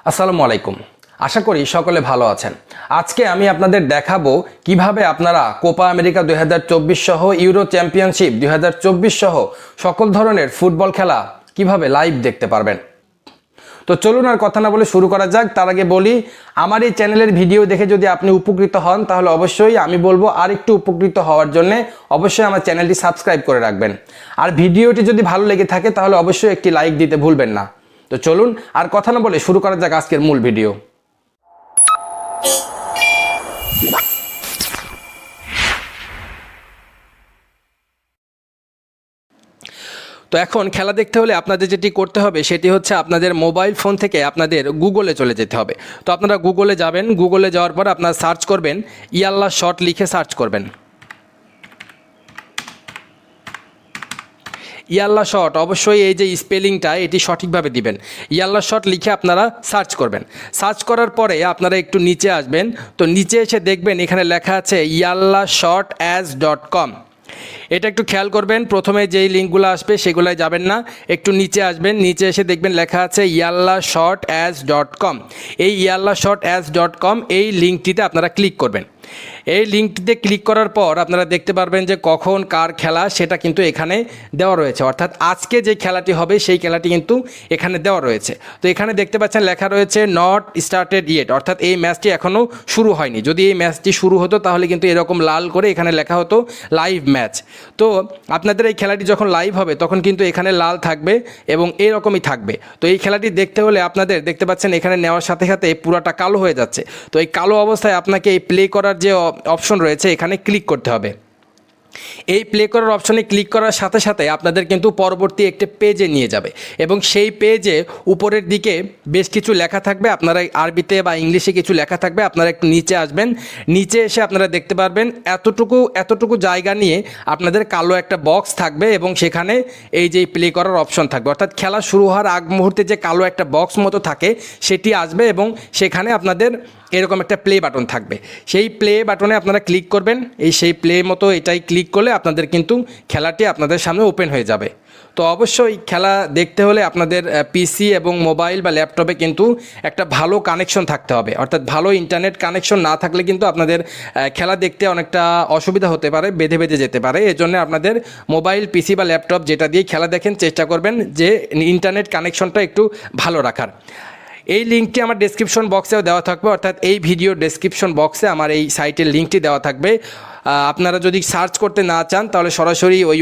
আসসালামু আলাইকুম। আশা করি সকলে ভালো আছেন। আজকে আমি আপনাদের দেখাবো কিভাবে আপনারা কোপা আমেরিকা 2024 সহ ইউরো চ্যাম্পিয়নশিপ 2024 সহ সকল ধরনের ফুটবল খেলা কিভাবে লাইভ দেখতে পারবেন। তো চলুন আর কথা না বলে শুরু করা যাক। তার আগে বলি, আমার এই চ্যানেলের ভিডিও দেখে যদি আপনি উপকৃত হন তাহলে অবশ্যই আমি বলবো আরেকটু উপকৃত হওয়ার জন্য অবশ্যই আমার চ্যানেলটি সাবস্ক্রাইব করে রাখবেন। আর ভিডিওটি যদি ভালো লেগে থাকে তাহলে অবশ্যই একটি লাইক দিতে ভুলবেন না। তো চলুন আর কথা না বলে শুরু করা যাক আজকের মূল ভিডিও। তো এখন খেলা দেখতে হলে আপনাদের যেটি করতে হবে সেটি হচ্ছে আপনাদের মোবাইল ফোন থেকে আপনাদের গুগলে চলে যেতে হবে। তো আপনারা গুগলে যাবেন, গুগলে যাওয়ার পর আপনারা সার্চ করবেন ইয়াল্লা শট লিখে সার্চ করবেন। ইয়াল্লা শট, অবশ্যই এই যে স্পেলিংটা এটি সঠিকভাবে দিবেন। ইয়াল্লা শট লিখে আপনারা সার্চ করবেন। সার্চ করার পরে আপনারা একটু নিচে আসবেন। তো নিচে এসে দেখবেন এখানে লেখা আছে yallashotaz.com। এটা একটু খেয়াল করবেন, প্রথমে যেই লিঙ্কগুলো আসবে সেগুলোয় যাবেন না, একটু নিচে আসবেন। নিচে এসে দেখবেন লেখা আছে yallashotaz.com। এই yallashotaz.com এই লিঙ্কটিতে আপনারা ক্লিক করবেন। এই লিঙ্কটিতে ক্লিক করার পর আপনারা দেখতে পারবেন যে কখন কার খেলা সেটা কিন্তু এখানে দেওয়া রয়েছে, অর্থাৎ আজকে যে খেলাটি হবে সেই খেলাটি কিন্তু এখানে দেওয়া রয়েছে। তো এখানে দেখতে পাচ্ছেন লেখা রয়েছে নট স্টার্টেড ইয়েট, অর্থাৎ এই ম্যাচটি এখনও শুরু হয়নি। যদি এই ম্যাচটি শুরু হতো তাহলে কিন্তু এরকম লাল করে এখানে লেখা হতো লাইভ ম্যাচ। তো আপনাদের এই খেলাটি যখন লাইভ হবে তখন কিন্তু এখানে লাল থাকবে এবং এরকমই থাকবে। তো এই খেলাটি দেখতে হলে আপনাদের দেখতে পাচ্ছেন এখানে নেওয়ার সাথে সাথে পুরাটা কালো হয়ে যাচ্ছে। তো এই কালো অবস্থায় আপনাকে এই প্লে করার যে অপশন রয়েছে এখানে ক্লিক করতে হবে। এই প্লে করার অপশনে ক্লিক করার সাথে সাথে আপনাদের কিন্তু পরবর্তী একটি পেজে নিয়ে যাবে এবং সেই পেজে উপরের দিকে বেশ কিছু লেখা থাকবে, আপনারা আরবিতে বা ইংলিশে কিছু লেখা থাকবে। আপনারা একটু নিচে আসবেন, নিচে এসে আপনারা দেখতে পারবেন এতটুকু জায়গা নিয়ে আপনাদের কালো একটা বক্স থাকবে এবং সেখানে এই যে প্লে করার অপশন থাকবে, অর্থাৎ খেলা শুরু হওয়ার আগ মুহূর্তে যে কালো একটা বক্স মতো থাকে সেটি আসবে এবং সেখানে আপনাদের এরকম একটা প্লে বাটন থাকবে। সেই প্লে বাটনে আপনারা ক্লিক করবেন। সেই প্লে মতো এটাই ক্লিক করলে আপনাদের কিন্তু খেলাটি আপনাদের সামনে ওপেন হয়ে যাবে। তো অবশ্যই খেলা দেখতে হলে আপনাদের পিসি এবং মোবাইল বা ল্যাপটপে কিন্তু একটা ভালো কানেকশন থাকতে হবে, অর্থাৎ ভালো ইন্টারনেট কানেকশন না থাকলে কিন্তু আপনাদের খেলা দেখতে অনেকটা অসুবিধা হতে পারে, বেঁধে বেঁধে যেতে পারে। এজন্য আপনাদের মোবাইল, পিসি বা ল্যাপটপ যেটা দিয়ে খেলা দেখেন চেষ্টা করবেন যে ইন্টারনেট কানেকশনটা একটু ভালো রাখার। এই লিঙ্কটি আমার ডেসক্রিপশন বক্সেও দেওয়া থাকবে, অর্থাৎ এই ভিডিও ডেসক্রিপশন বক্সে আমার এই সাইটের লিঙ্কটি দেওয়া থাকবে। আপনারা যদি সার্চ করতে না চান তাহলে সরাসরি ওই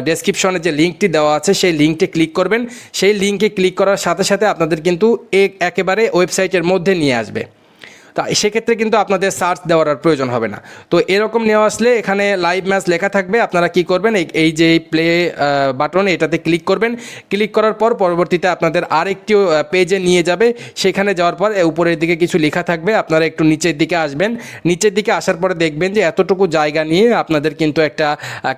ডেসক্রিপশনে যে লিঙ্কটি দেওয়া আছে সেই লিঙ্কটি ক্লিক করবেন। সেই লিঙ্কে ক্লিক করার সাথে সাথে আপনাদের কিন্তু একেবারে ওয়েবসাইটের মধ্যে নিয়ে আসবে। তা সেক্ষেত্রে কিন্তু আপনাদের সার্চ দেওয়ার আর প্রয়োজন হবে না। তো এরকম নেওয়া আসলে এখানে লাইভ ম্যাচ লেখা থাকবে। আপনারা কি করবেন, এই যে প্লে বাটন এটাতে ক্লিক করবেন। ক্লিক করার পর পরবর্তীতে আপনাদের আরেকটি পেজে নিয়ে যাবে। সেখানে যাওয়ার পর উপরের দিকে কিছু লেখা থাকবে, আপনারা একটু নিচের দিকে আসবেন। নিচের দিকে আসার পরে দেখবেন যে এতটুকু জায়গা নিয়ে আপনাদের কিন্তু একটা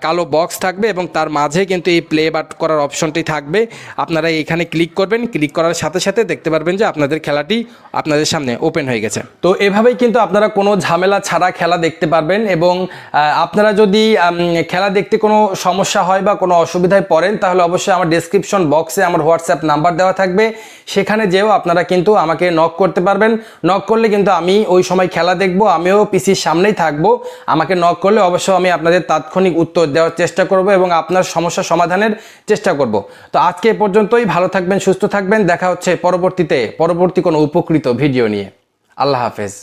কালো বক্স থাকবে এবং তার মাঝে কিন্তু এই প্লে বাট করার অপশনটি থাকবে। আপনারা এখানে ক্লিক করবেন। ক্লিক করার সাথে সাথে দেখতে পারবেন যে আপনাদের খেলাটি আপনাদের সামনে ওপেন হয়ে গেছে। তো এভাবেই কিন্তু আপনারা কোনো ঝামেলা ছাড়া খেলা দেখতে পারবেন এবং আপনারা যদি খেলা দেখতে কোনো সমস্যা হয় বা কোনো অসুবিধায় পড়েন তাহলে অবশ্যই আমার ডেসক্রিপশন বক্সে আমার হোয়াটসঅ্যাপ নাম্বার দেওয়া থাকবে। সেখানে যেও আপনারা কিন্তু আমাকে নক করতে পারবেন। নক করলে কিন্তু আমি ওই সময় খেলা দেখব, আমিও পিসির সামনেই থাকবো। আমাকে নক করলে অবশ্যই আমি আপনাদের তাৎক্ষণিক উত্তর দেওয়ার চেষ্টা করব এবং আপনার সমস্যা সমাধানের চেষ্টা করব। তো আজকে এ পর্যন্তই। ভালো থাকবেন, সুস্থ থাকবেন। দেখা হচ্ছে পরবর্তী কোনো উপকৃত ভিডিও নিয়ে। আল্লাহ হাফেজ।